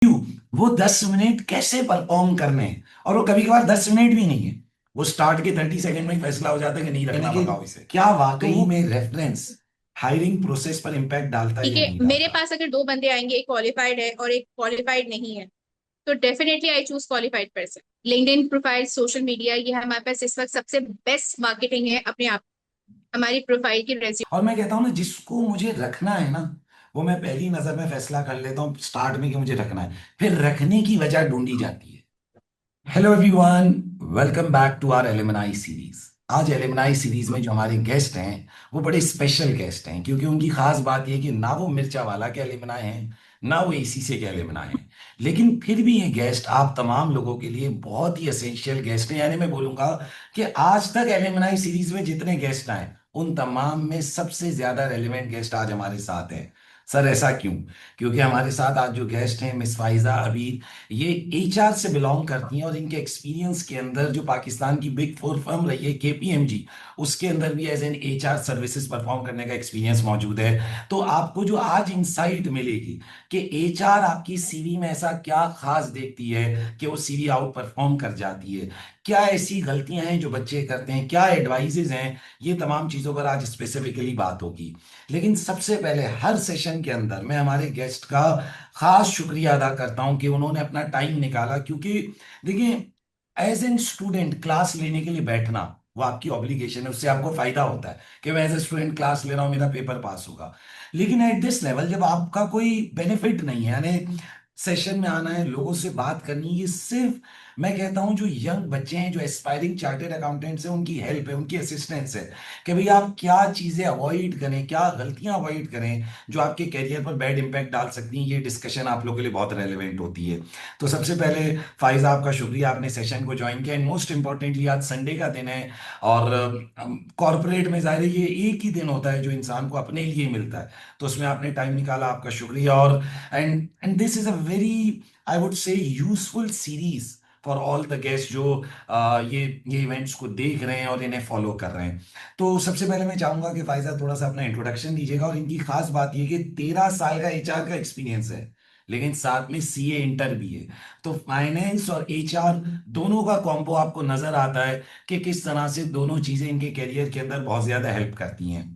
वो 10 मिनट कैसे परफॉर्म करने हैं। और वो कभी कभार 10 मिनट भी नहीं है, वो स्टार्ट के 30 सेकंड में ही फैसला हो जाता है कि नहीं रखना पड़ाओ इसे। क्या वाकई में रेफरेंस हायरिंग प्रोसेस पर इम्पैक्ट डालता है ठीक या है, नहीं मेरे डालता? पास अगर दो बंदे आएंगे, एक क्वालिफाइड है और एक क्वालिफाइड नहीं है, तो definitely I choose qualified person. LinkedIn profile, social media, ये हमारे पास इस वक्त सबसे बेस्ट मार्केटिंग है अपने आप, हमारी प्रोफाइल की रेज्यूमे। और मैं कहता हूँ ना, जिसको मुझे रखना है ना, वो मैं पहली नजर में फैसला कर लेता हूँ स्टार्ट में कि मुझे रखना है, फिर रखने की वजह ढूंढी जाती है। Hello everyone, welcome back to our alumni series. आज एलिमनाई सीरीज में जो हमारे गेस्ट हैं वो बड़े स्पेशल गेस्ट हैं, क्योंकि उनकी खास बात यह है कि ना वो मिर्चा वाला के एलिमनाई हैं, ना वो एसी से के एलिमनाई हैं, लेकिन फिर भी ये गेस्ट आप तमाम लोगों के लिए बहुत ही एसेंशियल गेस्ट हैं। यानी मैं बोलूंगा कि आज तक एलिमनाई सीरीज में जितने गेस्ट आए उन तमाम में सबसे ज्यादा रेलिवेंट गेस्ट आज हमारे साथ हैं। सर, ऐसा क्यों? क्योंकि हमारे साथ आज जो गेस्ट हैं मिस फाइजा अबीद, ये एचआर से बिलोंग करती हैं, और इनके एक्सपीरियंस के अंदर जो पाकिस्तान की बिग फोर फर्म रही है केपीएमजी, उसके अंदर भी as an HR services perform करने का एक्सपीरियंस मौजूद है। तो आपको जो आज इंसाइट मिलेगी कि एचआर आपकी सीवी में ऐसा क्या खास देखती है कि वो सीवी आउट परफॉर्म कर जाती है, क्या ऐसी गलतियां हैं जो बच्चे करते हैं, क्या एडवाइजेज हैं, ये तमाम चीजों पर आज स्पेसिफिकली बात होगी। लेकिन सबसे पहले हर सेशन के अंदर मैं हमारे गेस्ट का खास शुक्रिया अदा करता हूं कि उन्होंने अपना टाइम निकाला, क्योंकि देखिए, एज एन स्टूडेंट क्लास लेने के लिए बैठना वो आपकी ऑब्लिगेशन है, उससे आपको फायदा होता है कि मैं एज ए स्टूडेंट क्लास ले रहा हूं, मेरा पेपर पास होगा। लेकिन एट दिस लेवल जब आपका कोई बेनिफिट नहीं है, यानी सेशन में आना है, लोगों से बात करनी है, ये सिर्फ मैं कहता हूं जो यंग बच्चे हैं, जो एस्पायरिंग चार्टेड अकाउंटेंट्स हैं, उनकी हेल्प है, उनकी असिस्टेंस है कि भाई आप क्या चीजें अवॉइड करें, क्या गलतियां अवॉइड करें जो आपके कैरियर पर बैड इंपैक्ट डाल सकती हैं। ये डिस्कशन आप लोगों के लिए बहुत रेलेवेंट होती है। तो सबसे पहले फाइजा, आपका शुक्रिया, आपने सेशन को ज्वाइन किया। एंड मोस्ट इंपॉर्टेंटली आज संडे का दिन है, और कॉर्पोरेट में ज़ाहिर है ये एक ही दिन होता है जो इंसान को अपने लिए मिलता है, तो उसमें आपने टाइम निकाला, आपका शुक्रिया। और and this is a very, I would say, useful series for all the guest जो ये इवेंट्स को देख रहे हैं और इन्हें फॉलो कर रहे हैं। तो सबसे पहले मैं चाहूंगा कि फायजा थोड़ा सा अपना इंट्रोडक्शन दीजिएगा। और इनकी खास बात यह कि 13 साल का एचआर का एक्सपीरियंस है, लेकिन साथ में सीए इंटर भी है। तो फाइनेंस और एचआर दोनों का कॉम्बो आपको नजर आता है कि किस तरह से दोनों चीजें इनके करियर के अंदर बहुत ज्यादा हेल्प करती हैं।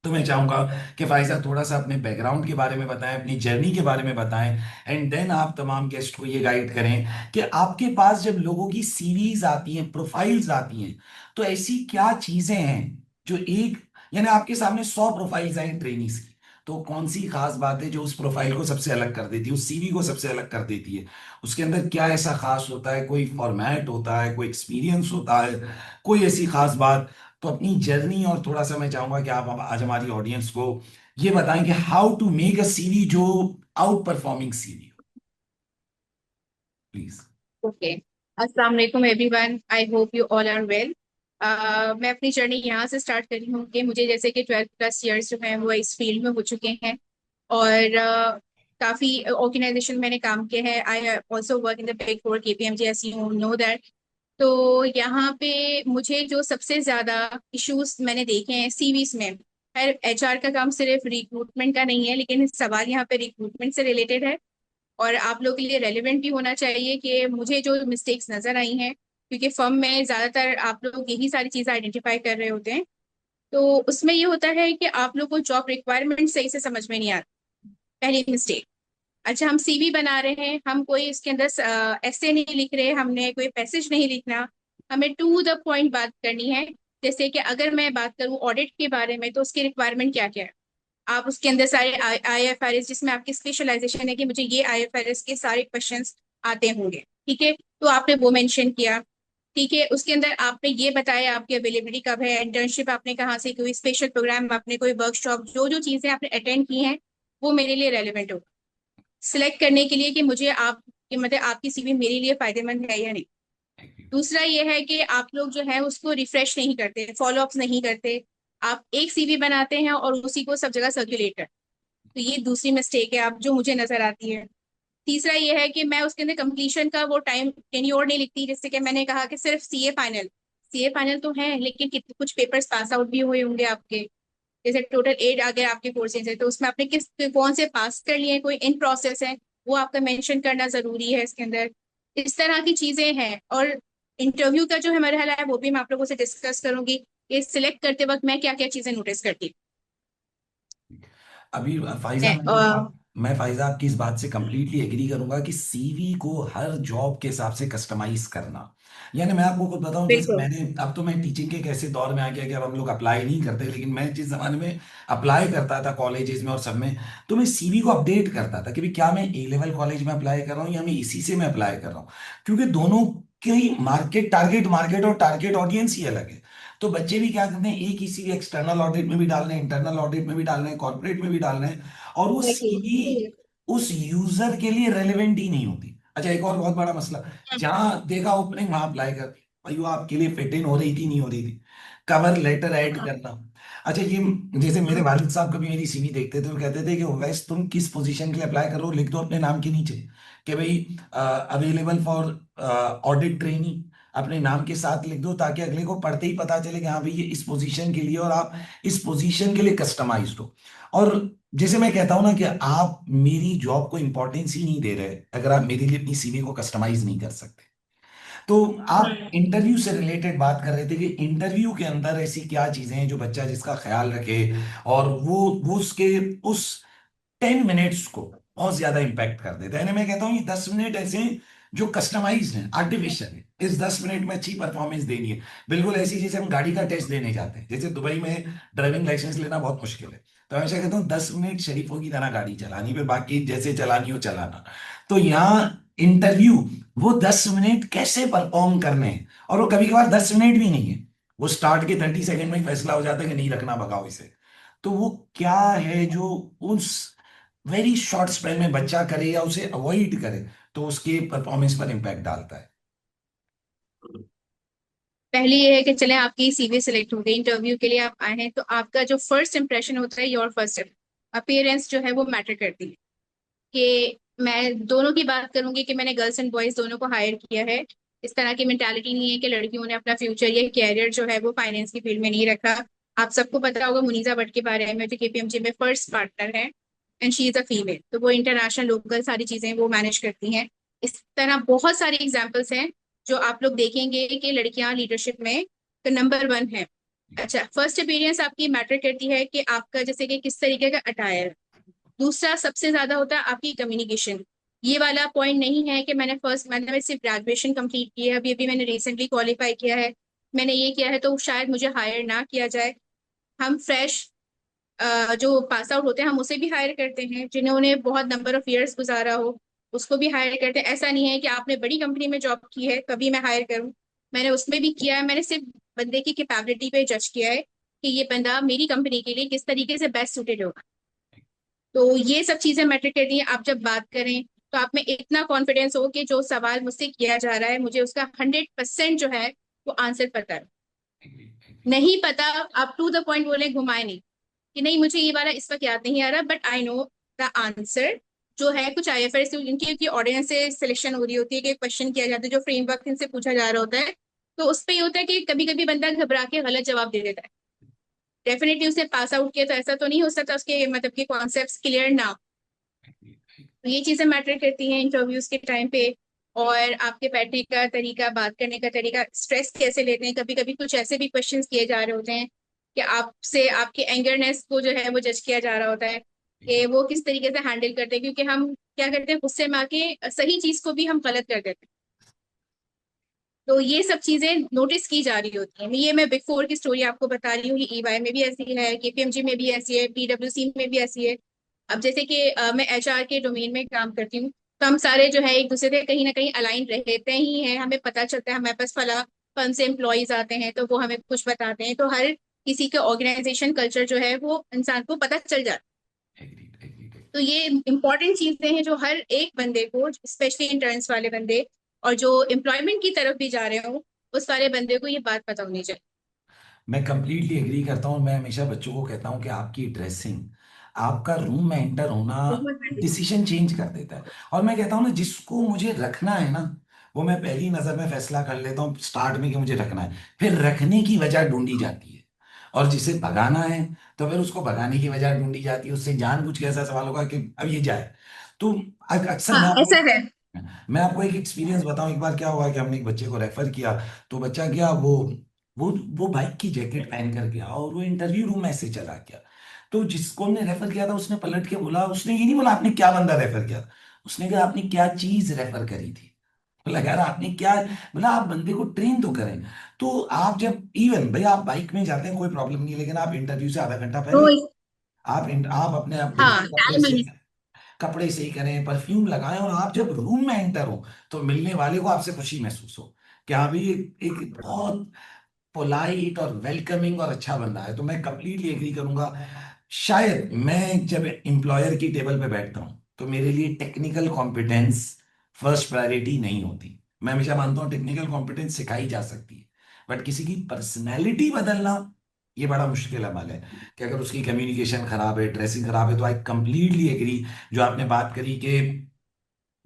तो मैं चाहूंगा कि फाइजा थोड़ा सा अपने बैकग्राउंड के बारे में बताएं, अपनी जर्नी के बारे में बताएं, एंड देन आप तमाम गेस्ट को ये गाइड करें कि आपके पास जब लोगों की सीरीज आती हैं, प्रोफाइल्स आती हैं, तो ऐसी क्या चीजें हैं जो एक, यानी आपके सामने 100 प्रोफाइल्स हैं ट्रेनीज की, तो कौन सी खास बात है जो उस प्रोफाइल को सबसे अलग कर देती है, उस सीवी को सबसे अलग कर देती है? उसके अंदर क्या ऐसा खास होता है? कोई फॉर्मेट होता है, कोई एक्सपीरियंस होता है, कोई ऐसी खास बात? तो अपनी जर्नी, और थोड़ा सा मैं चाहूंगा कि आप आज हमारी ऑडियंस को ये बताएं कि how to make a CV जो outperforming CV, please. Okay, अस्सलाम वालेकुम everyone, I hope you all are well. मैं अपनी जर्नी यहाँ से स्टार्ट कर रही हूँ कि मुझे जैसे कि 12+ ईयर्स जो हैं वो इस फील्ड में हो चुके हैं, और काफ़ी ऑर्गेनाइजेशन मैंने काम किया है। I also work in the big four KPMG, as you know that. तो यहाँ पे मुझे जो सबसे ज़्यादा इश्यूज मैंने देखे हैं सीवीज में, खैर एचआर का काम सिर्फ रिक्रूटमेंट का नहीं है, लेकिन सवाल यहाँ पे रिक्रूटमेंट से रिलेटेड है और आप लोग के लिए रेलिवेंट भी होना चाहिए कि मुझे जो मिस्टेक्स नजर आई हैं, क्योंकि फर्म में ज्यादातर आप लोग यही सारी चीजें आइडेंटिफाई कर रहे होते हैं। तो उसमें ये होता है कि आप लोग को जॉब रिक्वायरमेंट सही से समझ में नहीं आती, पहली मिस्टेक। अच्छा, हम सीवी बना रहे हैं, हम कोई इसके अंदर ऐसे नहीं लिख रहे, हमने कोई पैसेज नहीं लिखना, हमें टू द पॉइंट बात करनी है। जैसे कि अगर मैं बात करूं ऑडिट के बारे में, तो उसकी रिक्वायरमेंट क्या क्या है, आप उसके अंदर सारे आईएफआरएस, जिसमें आपकी स्पेशलाइजेशन है कि मुझे ये आईएफआरएस के सारे क्वेश्चंस आते होंगे, ठीक है, तो आपने वो मेंशन किया। ठीक है, उसके अंदर आपने ये बताया आपकी अवेलेबिलिटी कब है, इंटर्नशिप आपने कहाँ से, कोई स्पेशल प्रोग्राम आपने, कोई वर्कशॉप, जो जो चीजें आपने अटेंड की हैं, वो मेरे लिए रेलिवेंट होगा सिलेक्ट करने के लिए कि मुझे आप, कि मतलब आपकी सीवी मेरे लिए फायदेमंद है या नहीं। दूसरा ये है कि आप लोग जो है उसको रिफ्रेश नहीं करते, फॉलो अप्स नहीं करते, आप एक सीवी बनाते हैं और उसी को सब जगह सर्कुलेट करते हैं। तो ये दूसरी मिस्टेक है आप जो मुझे नजर आती है। तीसरा ये है कि मैं उसके अंदर कंप्लीशन का वो टाइम टेन्योर नहीं लिखती, जैसे कि मैंने कहा कि सिर्फ सीए फाइनल तो है, लेकिन कितने कुछ पेपर्स पास आउट भी हुए होंगे आपके। जैसे टोटल 8 अगर आपके कोर्सेज है, तो उसमें आपने किस कौन से पास कर लिए हैं, कोई इन प्रोसेस है, वो आपका मेंशन करना जरूरी है इसके अंदर। इस तरह की चीजें हैं। और इंटरव्यू का जो है मरहला है वो भी मैं आप लोगों से डिस्कस करूंगी। ये सिलेक्ट करते वक्त मैं क्या क्या चीजें नोटिस करती अभी फाइजा, हूँ। मैं फाइजा आपकी इस बात से कंप्लीटली एग्री करूंगा कि सीवी को हर जॉब के हिसाब से कस्टमाइज करना। यानी मैं आपको खुद बताऊं, जैसे बिल्कुल। मैंने, अब तो मैं टीचिंग के एक ऐसे दौर में आ गया कि अब हम लोग अप्लाई नहीं करते, लेकिन मैं जिस जमाने में अप्लाई करता था कॉलेजेस में और सब में, तो मैं सीवी को अपडेट करता था कि भाई क्या मैं ए लेवल कॉलेज में अप्लाई कर रहा हूँ या मैं इसी से मैं अप्लाई कर रहा हूँ। क्योंकि दोनों की मार्केट टारगेट मार्केट और टारगेट ऑडियंस ही अलग है। तो बच्चे भी क्या करते हैं, एक ही सीवी एक्सटर्नल ऑडिट में भी डाल रहे हैं, इंटरनल ऑडिट में भी डाल रहे हैं, कॉर्पोरेट में भी डाल रहे हैं, और वो सीवी उस यूजर के लिए रेलेवेंट ही नहीं होती। अच्छा, एक और बहुत बड़ा मसला, जहां देखा ओपनिंग वहां अप्लाई कर, भाई वो आपके लिए फिट इन हो रही थी नहीं हो रही थी। कवर लेटर ऐड करना। अच्छा, ये जैसे मेरे वालिद साहब कभी मेरी सीवी देखते थे, वो कहते थे कि वैसे तुम किस पोजीशन के लिए अप्लाई करो, लिख दो अपने नाम के नीचे कि भाई अवेलेबल फॉर ऑडिट ट्रेनिंग, अपने नाम के साथ लिख दो, ताकि अगले को पढ़ते ही पता चले कि हाँ भाई ये इस पोजीशन के लिए और आप इस पोजीशन के लिए कस्टमाइज्ड हो। और जैसे मैं कहता हूं ना कि आप मेरी जॉब को इंपॉर्टेंस ही नहीं दे रहे अगर आप मेरे लिए अपनी सीवी को कस्टमाइज नहीं कर सकते। तो आप इंटरव्यू से रिलेटेड बात कर रहे थे कि इंटरव्यू के अंदर ऐसी क्या चीजें हैं जो बच्चा जिसका ख्याल रखे, और वो उसके उस 10 मिनट्स को बहुत ज्यादा इंपैक्ट कर देता है। यानी मैं कहता हूँ ये 10 मिनट ऐसे हैं जो कस्टमाइज हैं, आर्टिफिशियल है। इस 10 मिनट में अच्छी परफॉर्मेंस देनी है, बिल्कुल ऐसी जैसे हम गाड़ी का टेस्ट देने जाते हैं। जैसे दुबई में ड्राइविंग लाइसेंस लेना बहुत मुश्किल है, तो हमेशा कहता हूँ 10 मिनट शरीफों की तरह गाड़ी चलानी, पे बाकी जैसे चलानी हो चलाना। तो यहाँ इंटरव्यू, वो 10 मिनट कैसे परफॉर्म करने हैं, और वो कभी कभार 10 मिनट भी नहीं है, वो स्टार्ट के 30 सेकंड में ही फैसला हो जाता है कि नहीं रखना, भगाओ इसे। तो वो क्या है जो उस वेरी शॉर्ट स्पेल में बच्चा करे या उसे अवॉइड करे, तो उसके परफॉर्मेंस पर इंपैक्ट डालता है। पहले ये है कि चले आपकी सीवी सिलेक्ट हो गई, इंटरव्यू के लिए आप आए हैं, तो आपका जो फर्स्ट इंप्रेशन होता है, योर फर्स्ट अपीयरेंस जो है वो मैटर करती है। कि मैं दोनों की बात करूंगी कि मैंने गर्ल्स एंड बॉयज दोनों को हायर किया है। इस तरह की मेंटालिटी नहीं है कि लड़कियों ने अपना फ्यूचर या कैरियर जो है वो फाइनेंस की फील्ड में नहीं रखा। आप सबको पता होगा मुनीजा भट्ट के बारे में, जो केपीएमजी में फर्स्ट पार्टनर है, and she is a female, तो वो इंटरनेशनल लोकल सारी चीजें वो मैनेज करती हैं। इस तरह बहुत सारे एग्जाम्पल्स हैं जो आप लोग देखेंगे कि लड़कियां लीडरशिप में तो नंबर वन है। अच्छा, फर्स्ट अपीयरेंस आपकी मैटर करती है कि आपका जैसे कि किस तरीके का अटायर। दूसरा सबसे ज्यादा होता है आपकी कम्युनिकेशन। ये वाला पॉइंट नहीं है कि मैंने सिर्फ ग्रेजुएशन कंप्लीट की है, अभी अभी मैंने रिसेंटली क्वालिफाई किया है, मैंने ये किया है, तो शायद मुझे हायर ना किया जाए। हम फ्रेश जो पास आउट होते हैं हम उसे भी हायर करते हैं, जिन्होंने बहुत नंबर ऑफ इयर्स गुजारा हो उसको भी हायर करते हैं। ऐसा नहीं है कि आपने बड़ी कंपनी में जॉब की है कभी मैं हायर करूं, मैंने उसमें भी किया है। मैंने सिर्फ बंदे की कैपेबिलिटी पे जज किया है कि ये बंदा मेरी कंपनी के लिए किस तरीके से बेस्ट सूटेड होगा। तो ये सब चीजें मैटर करती हैं। आप जब बात करें तो आप में इतना कॉन्फिडेंस हो कि जो सवाल मुझसे किया जा रहा है मुझे उसका 100% जो है वो आंसर पता है। नहीं पता, आप टू द पॉइंट बोले, घुमाए नहीं कि नहीं मुझे ये वाला इस वक्त याद नहीं आ रहा, but I know the answer. जो है कुछ आईएफआरएस इनकी ऑडियंस से सिलेक्शन हो रही होती है कि क्वेश्चन किया जाता है जो फ्रेमवर्क इनसे पूछा जा रहा होता है, तो उस पर ये होता है कि कभी कभी बंदा घबरा के गलत जवाब दे देता है। डेफिनेटली उसने पास आउट किया तो ऐसा तो नहीं हो सकता उसके मतलब कि कॉन्सेप्ट क्लियर ना। तो ये चीजें मैटर करती हैं इंटरव्यूज के टाइम पे। और आपके बैठने का तरीका, बात करने का तरीका, स्ट्रेस कैसे लेते हैं। कभी कभी कुछ ऐसे भी क्वेश्चंस किए जा रहे होते हैं कि आपसे आपके एंगरनेस को जो है वो जज किया जा रहा होता है कि वो किस तरीके से हैंडल करते हैं, क्योंकि हम क्या करते हैं गुस्से में आके सही चीज को भी हम गलत कर देते हैं। तो ये सब चीजें नोटिस की जा रही होती हैं। ये मैं बिग फोर की स्टोरी आपको बता रही हूँ, ये ईवाई में भी ऐसी है, केपीएमजी में भी ऐसी है, पीडब्ल्यूसी में भी ऐसी है। अब जैसे कि मैं एचआर के डोमेन में काम करती हूँ, तो हम सारे जो है एक दूसरे से कहीं ना कहीं अलाइन रहते ही हैं। हमें पता चलता है हमारे पास फला फर्म से एम्प्लॉयज आते हैं तो वो हमें कुछ बताते हैं, तो हर किसी के ऑर्गेनाइजेशन कल्चर जो है वो इंसान को पता चल जाता है। Agreed agreed. तो ये इंपॉर्टेंट चीजें हैं जो हर एक बंदे को, स्पेशली इंटर्न्स वाले बंदे और जो एम्प्लॉयमेंट की तरफ भी जा रहे हो, उस वाले बंदे को ये बात पता होनी चाहिए। मैं कंप्लीटली एग्री करता हूँ। मैं हमेशा बच्चों को कहता हूँ कि आपकी ड्रेसिंग, आपका रूम में एंटर होना डिसीजन चेंज कर देता है। और मैं कहता हूँ ना, जिसको मुझे रखना है ना, वो मैं पहली नजर में फैसला कर लेता हूँ स्टार्ट में कि मुझे रखना है, फिर रखने की वजह ढूंढी जाती है। और जिसे भगाना है तो फिर उसको भगाने की वजह ढूंढी जाती है, उससे जानबूझ के ऐसा सवाल होगा कि अब ये जाए। तो अक्सर हाँ, ऐसा है। मैं आपको एक एक्सपीरियंस बताऊं। एक बार क्या हुआ कि हमने एक बच्चे को रेफर किया। तो बच्चा गया, वो बाइक की जैकेट पहन कर गया और वो इंटरव्यू रूम में ऐसे चला गया। तो जिसको हमने रेफर किया था उसने पलट के बोला, उसने ये नहीं बोला आपने क्या बंदा रेफर किया था, उसने कहा आपने क्या चीज रेफर करी थी। बोला यार आपने क्या, बोला आप बंदे को ट्रेन तो करें। तो आप जब इवन भाई आप बाइक में जाते हैं कोई प्रॉब्लम नहीं है, लेकिन आप इंटरव्यू से आधा घंटा तो पहले आप अपने आप हाँ, बिल्कुल टाइम मैनेज। कपड़े सही करें, परफ्यूम लगाएं, और आप जब रूम में एंटर हो तो मिलने वाले को आपसे खुशी महसूस हो कि हाँ भाई एक बहुत पोलाइट और वेलकमिंग और अच्छा बंदा है। तो मैं कंप्लीटली एग्री करूंगा। शायद मैं जब एम्प्लॉयर की टेबल पे बैठता हूं तो मेरे लिए टेक्निकल कॉम्पिटेंस फर्स्ट प्रायोरिटी नहीं होती। मैं हमेशा मानता हूं टेक्निकल कॉम्पिटेंस सिखाई जा सकती है, बट किसी की पर्सनैलिटी बदलना ये बड़ा मुश्किल अमल है। कि अगर उसकी कम्युनिकेशन खराब है, ड्रेसिंग खराब है, तो आई कंप्लीटली एग्री जो आपने बात करी कि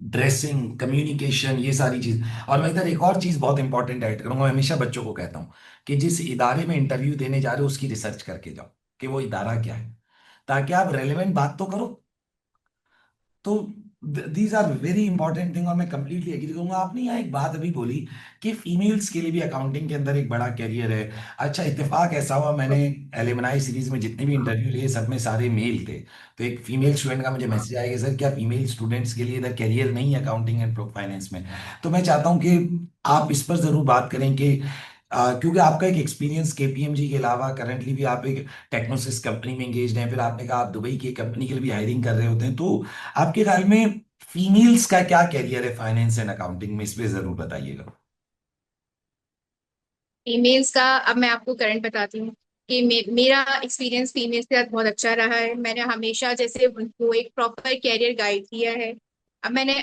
ड्रेसिंग, कम्युनिकेशन, ये सारी चीज। और मैं इधर एक और चीज बहुत इंपॉर्टेंट ऐड करूंगा। मैं हमेशा बच्चों को कहता हूँ कि जिस इदारे में इंटरव्यू देने जा रहे हो उसकी रिसर्च करके जाओ कि वो इदारा क्या है, ताकि आप रेलेवेंट बात तो करो। तो these are very important thing, और मैं कंप्लीटली एग्री करूंगा। आपने यहाँ एक बात अभी बोली कि फीमेल्स के लिए भी अकाउंटिंग के अंदर एक बड़ा करियर है। अच्छा, इत्तेफाक ऐसा हुआ, मैंने एलिमनाई सीरीज में जितने भी इंटरव्यू लिए सब में सारे मेल थे। तो एक फीमेल स्टूडेंट का मुझे मैसेज आया कि सर क्या फीमेल स्टूडेंट्स के लिए इधर करियर नहीं है अकाउंटिंग एंड फाइनेंस में। तो मैं चाहता हूँ कि आप इस पर जरूर बात करें कि क्योंकि आपका एक एक्सपीरियंस केपीएमजी के अलावा करंटली भी आप एक टेक्नोसिस कंपनी में एंगेज हैं, फिर आपने कहा आप दुबई की कंपनी के लिए भी हायरिंग कर रहे होते हैं। तो आपके ख्याल में फीमेल्स का क्या कैरियर है फाइनेंस एंड अकाउंटिंग में, इस पे जरूर बताइएगा। फीमेल्स का अब मैं आपको करंट बताती हूँ कि मेरा एक्सपीरियंस फीमेल्स के साथ बहुत अच्छा रहा है। मैंने हमेशा जैसे उनको एक प्रॉपर कैरियर गाइड किया है। अब मैंने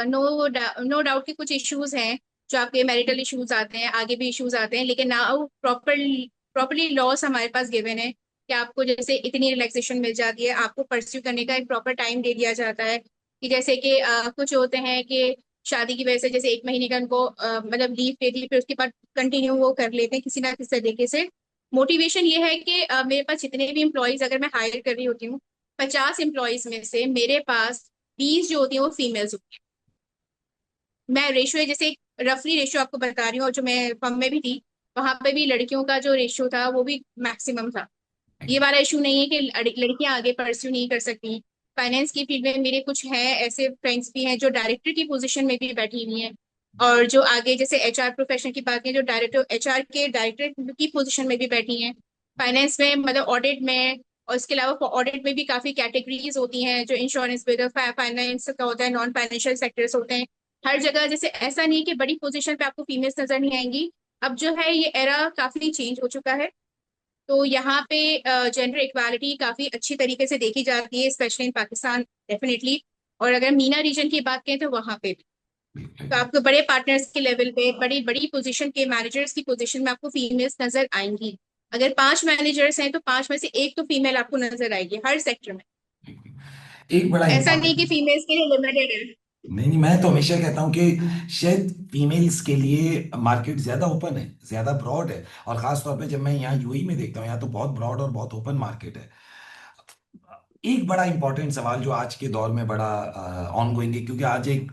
नो डाउट कि कुछ इश्यूज हैं जो आपके मैरिटल इश्यूज आते हैं, आगे भी इश्यूज आते हैं, लेकिन नाउ प्रॉपरली लॉस हमारे पास गिवन है कि आपको जैसे इतनी रिलैक्सेशन मिल जाती है, आपको परस्यू करने का एक प्रॉपर टाइम दे दिया जाता है। कि जैसे कि कुछ होते हैं कि शादी की वजह से जैसे एक महीने का उनको मतलब लीव दे दी, फिर उसके बाद कंटिन्यू वो कर लेते हैं किसी ना किसी तरीके से। मोटिवेशन ये है कि मेरे पास जितने भी इम्प्लॉयज अगर मैं हायर कर रही होती हूँ, 50 इम्प्लॉयज में से मेरे पास 20 जो होती है वो फीमेल्स होती है। मैं रेशियो जैसे रफली रेशियो आपको बता रही हूँ, और जो मैं फर्म में भी थी वहां पे भी लड़कियों का जो रेशियो था वो भी मैक्सिमम था। ये वाला इशू नहीं है कि लड़कियां आगे परस्यू नहीं कर सकती। फाइनेंस की फील्ड में मेरे कुछ हैं ऐसे फ्रेंड्स भी हैं जो डायरेक्टर की पोजीशन में भी बैठी हुई हैं, और जो आगे जैसे एचआर प्रोफेशन की बात करें जो डायरेक्टर एचआर के डायरेक्टर की पोजीशन में भी बैठी हैं। फाइनेंस में मतलब ऑडिट में, और इसके अलावा ऑडिट में भी काफी कैटेगरीज होती हैं, जो इंश्योरेंस में फाइनेंस का होता है, नॉन फाइनेंशियल सेक्टर्स होते हैं। हर जगह जैसे ऐसा नहीं है कि बड़ी पोजीशन पे आपको फीमेल्स नजर नहीं आएंगी। अब जो है ये एरा काफी चेंज हो चुका है। तो यहाँ पे जेंडर इक्वालिटी काफी अच्छी तरीके से देखी जाती है, स्पेशली इन पाकिस्तान डेफिनेटली। और अगर मीना रीजन की बात करें तो वहां पे भी तो आपको बड़े पार्टनर्स के लेवल पे बड़ी बड़ी पोजीशन के मैनेजर्स की पोजीशन में आपको फीमेल्स नजर आएंगी। अगर 5 मैनेजर्स हैं तो 5 में से 1 तो फीमेल आपको नजर आएगी हर सेक्टर में। एक बड़ा ऐसा नहीं कि इंपॉर्टेंट, फीमेल्स के लिए लिमिटेड है। नहीं नहीं, मैं तो हमेशा कहता हूं कि शायद फीमेल्स के लिए मार्केट ज्यादा ओपन है, ज्यादा ब्रॉड है। और खास तौर पे जब मैं यहाँ यूएई में देखता हूँ, यहाँ तो बहुत ब्रॉड और बहुत ओपन मार्केट है। एक बड़ा इंपॉर्टेंट सवाल जो आज के दौर में बड़ा ऑन गोइंग है, क्योंकि आज एक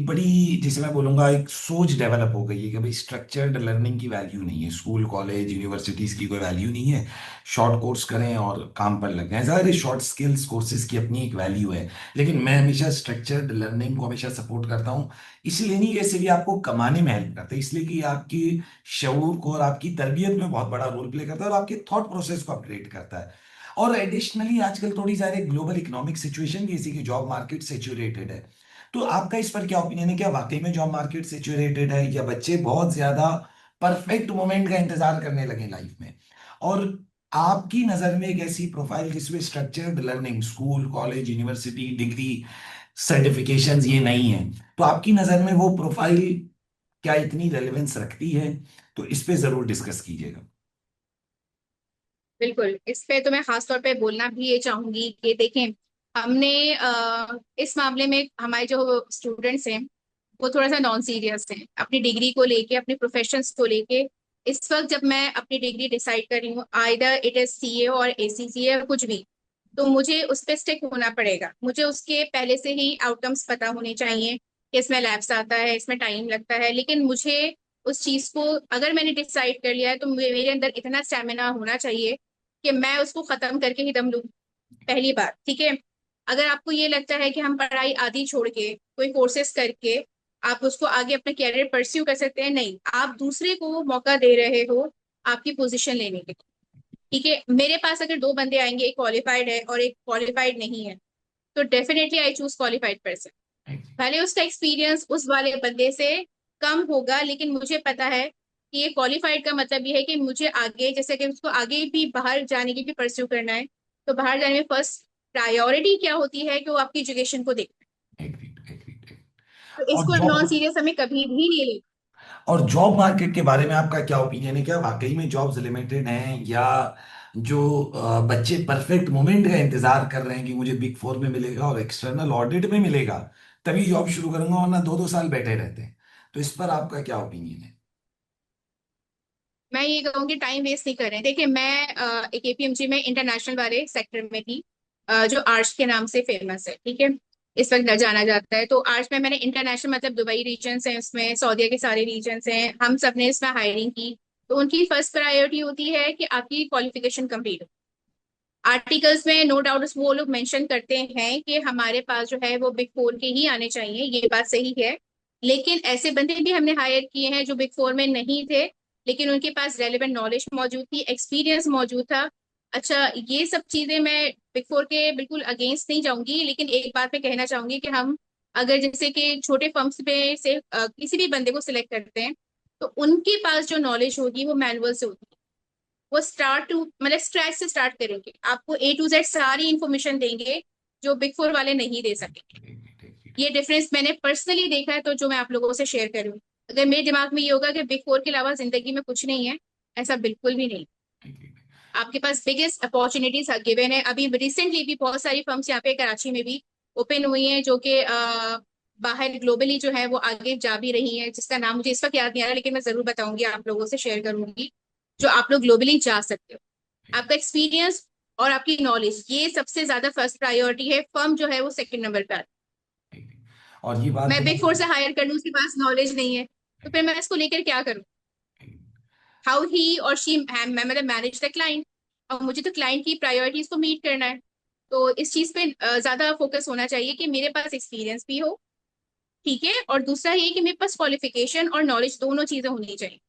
बड़ी, जिसे मैं बोलूंगा एक सोच डेवलप हो गई है कि भाई स्ट्रक्चर्ड लर्निंग की वैल्यू नहीं है, स्कूल कॉलेज यूनिवर्सिटीज की कोई वैल्यू नहीं है। शॉर्ट कोर्स करें और काम पर लग जाएं, ज़ाहिर है शॉर्ट स्किल्स कोर्सेज की अपनी एक वैल्यू है। लेकिन मैं हमेशा स्ट्रक्चर्ड लर्निंग को हमेशा सपोर्ट करता हूँ। इसलिए नहीं, कैसे भी आपको कमाने में हेल्प करता है, इसलिए कि आपकी शऊर को और आपकी तरबियत में बहुत बड़ा रोल प्ले करता है और आपके थॉट प्रोसेस को अपग्रेड करता है। और एडिशनली आजकल थोड़ी सारी ग्लोबल इकोनॉमिक सिचुएशन भी इसी की, जॉब मार्केट सेचुरेटेड है। तो आपका इस पर क्या ओपिनियन है, क्या वाकई में जॉब मार्केट सेचुरेटेड है, या बच्चे बहुत ज्यादा परफेक्ट मोमेंट का इंतजार करने लगे लाइफ में? और आपकी नजर में एक ऐसी प्रोफाइल जिसमें structured learning, school college university degree certifications ये नहीं है, तो आपकी नजर में वो प्रोफाइल क्या इतनी रेलेवेंस रखती है? तो इस पे जरूर डिस्कस कीजिएगा। बिल्कुल, इस पे तो मैं खास तौर पे बोलना भी ये चाहूंगी कि देखें, हमने इस मामले में हमारे जो स्टूडेंट्स हैं वो थोड़ा सा नॉन सीरियस हैं अपनी डिग्री को लेके, अपने प्रोफेशंस को लेके। इस वक्त जब मैं अपनी डिग्री डिसाइड कर रही हूँ, आइदर इट इज सीए और एसीसीए और कुछ भी, तो मुझे उस पर स्टिक होना पड़ेगा। मुझे उसके पहले से ही आउटकम्स पता होने चाहिए कि इसमें लैप्स आता है, इसमें टाइम लगता है, लेकिन मुझे उस चीज को अगर मैंने डिसाइड कर लिया है तो मेरे अंदर इतना स्टेमिना होना चाहिए कि मैं उसको खत्म करके ही दम लूं। पहली बात, ठीक है। अगर आपको ये लगता है कि हम पढ़ाई आधी छोड़ के कोई कोर्सेस करके आप उसको आगे अपने कैरियर परस्यू कर सकते हैं, नहीं, आप दूसरे को मौका दे रहे हो आपकी पोजीशन लेने के। ठीक है, मेरे पास अगर दो बंदे आएंगे, एक क्वालिफाइड है और एक क्वालिफाइड नहीं है, तो definitely I choose qualified person. भले उसका एक्सपीरियंस उस वाले बंदे से कम होगा, लेकिन मुझे पता है कि ये क्वालिफाइड का मतलब ये है कि मुझे आगे, जैसे कि उसको आगे भी बाहर जाने की भी परस्यू करना है, तो बाहर जाने में फर्स्ट प्रायोरिटी क्या होती है कि वो आपकी एजुकेशन को देखना एग्रीड एग्रीड। है। तो और इसको नॉन जॉब, सीरियस हमें कभी भी नहीं ले। और जॉब मार्केट के बारे में आपका क्या ओपिनियन है? क्या वाकई में जॉब्स लिमिटेड हैं, या जो बच्चे परफेक्ट मोमेंट का इंतजार कर रहे हैं कि मुझे बिग फोर में मिलेगा और एक्सटर्नल ऑडिट में मिलेगा तभी जॉब शुरू करूंगा, वरना दो दो साल बैठे रहते हैं? तो इस पर आपका क्या ओपिनियन है? मैं ये कहूँगी टाइम वेस्ट नहीं कर रहे हैं। देखिए, मैं एक एपीएमजी में इंटरनेशनल वाले सेक्टर में थी, जो आर्ट्स के नाम से फेमस है, ठीक है, इस वक्त जाना जाता है। तो आर्ट्स में मैंने इंटरनेशनल, मतलब दुबई रीजन्स हैं उसमें, सऊदीया के सारे रीजन्स हैं, हम सब ने इसमें हायरिंग की। तो उनकी फर्स्ट प्रायोरिटी होती है कि आपकी क्वालिफिकेशन कंप्लीट हो। आर्टिकल्स में नो डाउट वो लोग मेंशन करते हैं कि हमारे पास जो है वो बिग फोर के ही आने चाहिए, ये बात सही है। लेकिन ऐसे बंदे भी हमने हायर किए हैं जो बिग फोर में नहीं थे, लेकिन उनके पास रेलेवेंट नॉलेज मौजूद थी, एक्सपीरियंस मौजूद था। अच्छा, ये सब चीजें मैं बिग फोर के बिल्कुल अगेंस्ट नहीं जाऊंगी, लेकिन एक बात मैं कहना चाहूंगी कि हम अगर जैसे कि छोटे फर्म्स में से किसी भी बंदे को सिलेक्ट करते हैं, तो उनके पास जो नॉलेज होगी वो मैनुअल से होगी। वो स्टार्ट टू मतलब स्क्रैच से स्टार्ट करेंगे, आपको ए टू जेड सारी इंफॉर्मेशन देंगे जो बिग फोर वाले नहीं दे सकेंगे। एग्रीड एग्रीड ये डिफरेंस मैंने पर्सनली देखा है, तो जो मैं आप लोगों से शेयर करूँ, अगर मेरे दिमाग में ये होगा कि बिग फोर के अलावा जिंदगी में कुछ नहीं है, ऐसा बिल्कुल भी नहीं। एग्रीड। आपके पास बिगेस्ट अपॉर्चुनिटीज गिवन है। अभी रिसेंटली भी बहुत सारी फर्म्स यहाँ पे कराची में भी ओपन हुई हैं, जो कि बाहर ग्लोबली जो है वो आगे जा भी रही है, जिसका नाम मुझे इस वक्त याद नहीं आ रहा, लेकिन मैं जरूर बताऊंगी, आप लोगों से शेयर करूंगी, जो आप लोग ग्लोबली जा सकते हो। आपका एक्सपीरियंस और आपकी नॉलेज, ये सबसे ज्यादा फर्स्ट प्रायोरिटी है, फर्म जो है वो सेकंड नंबर पर। और ये बात मैं तो बिग फोर से हायर कर लूँ, उसके पास नॉलेज नहीं है, तो फिर मैं इसको लेकर क्या करूँ? हाउ ही और शी मतलब मैनेज द क्लाइंट, और मुझे तो क्लाइंट की प्रायोरिटीज को मीट करना है। तो इस चीज पे ज्यादा फोकस होना चाहिए कि मेरे पास एक्सपीरियंस भी हो, ठीक है, और दूसरा ये कि मेरे पास क्वालिफिकेशन और नॉलेज दोनों चीजें होनी चाहिए।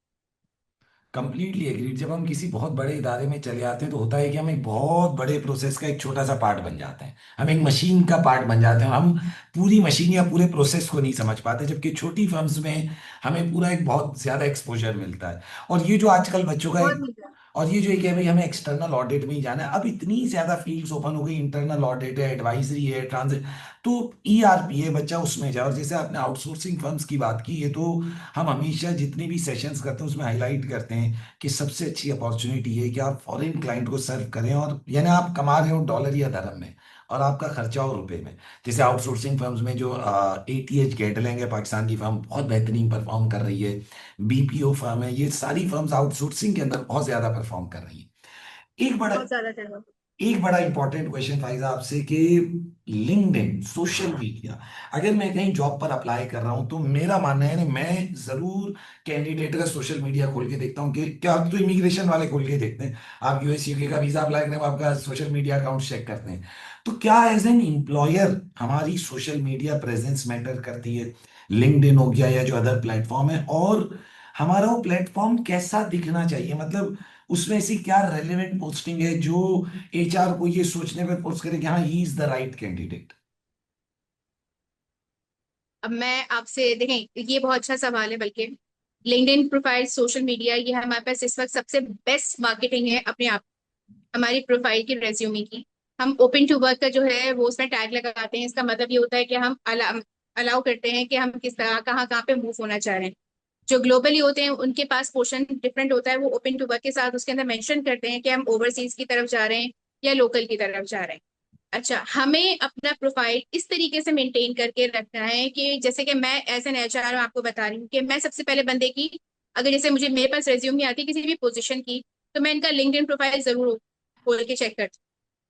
Completely agreed. जब हम किसी बहुत बड़े इदारे में चले आते हैं तो होता है कि हम एक बहुत बड़े प्रोसेस का एक छोटा सा पार्ट बन जाते हैं, हम एक मशीन का पार्ट बन जाते हैं, हम पूरी मशीन या पूरे प्रोसेस को नहीं समझ पाते, जबकि छोटी फर्म्स में हमें पूरा एक बहुत ज्यादा एक्सपोजर मिलता है। और ये जो आजकल बच्चों का बहुत एक, मिलता है। और ये जो एक है भाई हमें एक्सटर्नल ऑडिट में ही जाना है, अब इतनी ज्यादा फील्ड्स ओपन हो गई, इंटरनल ऑडिट है, एडवाइजरी है, ट्रांजिट, तो ईआरपी है, बच्चा उसमें जाए। और जैसे आपने आउटसोर्सिंग फर्म्स की बात की, ये तो हम हमेशा जितने भी सेशंस करते हैं उसमें हाईलाइट करते हैं कि सबसे अच्छी अपॉर्चुनिटी है कि आप फॉरेन क्लाइंट को सर्व करें, और यानी आप कमा रहे हो डॉलर या धर्म में और आपका खर्चा हो रुपए में। जैसे आउटसोर्सिंग फर्म्स में जो एटीएच गेटलैंग है, पाकिस्तान की फर्म, बहुत बेहतरीन परफॉर्म कर रही है। बीपीओ फर्म है, ये सारी फर्म्स आउटसोर्सिंग के अंदर बहुत ज्यादा परफॉर्म कर रही है। एक बड़ा, बहुत ज्यादा जगह। एक बड़ा इंपॉर्टेंट क्वेश्चन फाइजा आपसे कि लिंक्डइन, सोशल मीडिया, अगर मैं कहीं जॉब पर अप्लाई कर रहा हूं तो मेरा मानना है ना, मैं जरूर कैंडिडेट का सोशल मीडिया खोल के देखता हूं। कि क्या, तो इमिग्रेशन वाले खोल के देखते हैं, आप यूएस यूके का वीजा अप्लाई करें, वो आपका सोशल मीडिया अकाउंट चेक करते हैं। तो क्या एज एन एम्प्लॉयर हमारी सोशल मीडिया प्रेजेंस मैटर करती है? लिंक्डइन हो गया या जो अदर प्लेटफॉर्म है, और हमारा वो प्लेटफॉर्म कैसा दिखना चाहिए? मतलब उसमें ऐसी क्या रेलेवेंट पोस्टिंग है जो एचआर को ये सोचने पे फोर्स करे कि हाँ, he is the right candidate? अब मैं आपसे देखें, ये बहुत अच्छा सवाल है, बल्कि लिंक्डइन प्रोफाइल, सोशल मीडिया, ये हमारे पास इस वक्त सबसे बेस्ट मार्केटिंग है अपने आप, हमारी प्रोफाइल की, रेज्यूमे की। हम ओपन टू वर्क का जो है वो उसमें टैग लगाते हैं, इसका मतलब ये होता है कि हम अलाउ करते हैं कि हम किस तरह कहाँ कहाँ पे मूव होना चाह रहे हैं। जो ग्लोबली होते हैं उनके पास पोर्शन डिफरेंट होता है, वो ओपन टू वर्क के साथ उसके अंदर मेंशन करते हैं कि हम ओवरसीज की तरफ जा रहे हैं या लोकल की तरफ जा रहे हैं। अच्छा, हमें अपना प्रोफाइल इस तरीके से मेंटेन करके रखना है कि जैसे कि मैं एज एन एचआर आपको बता रही हूँ कि मैं सबसे पहले बंदे की, अगर जैसे मुझे मेरे पास रेज्यूम नहीं आती किसी भी पोजीशन की, तो मैं इनका लिंक्डइन प्रोफाइल जरूर खोल के चेक करती हूँ।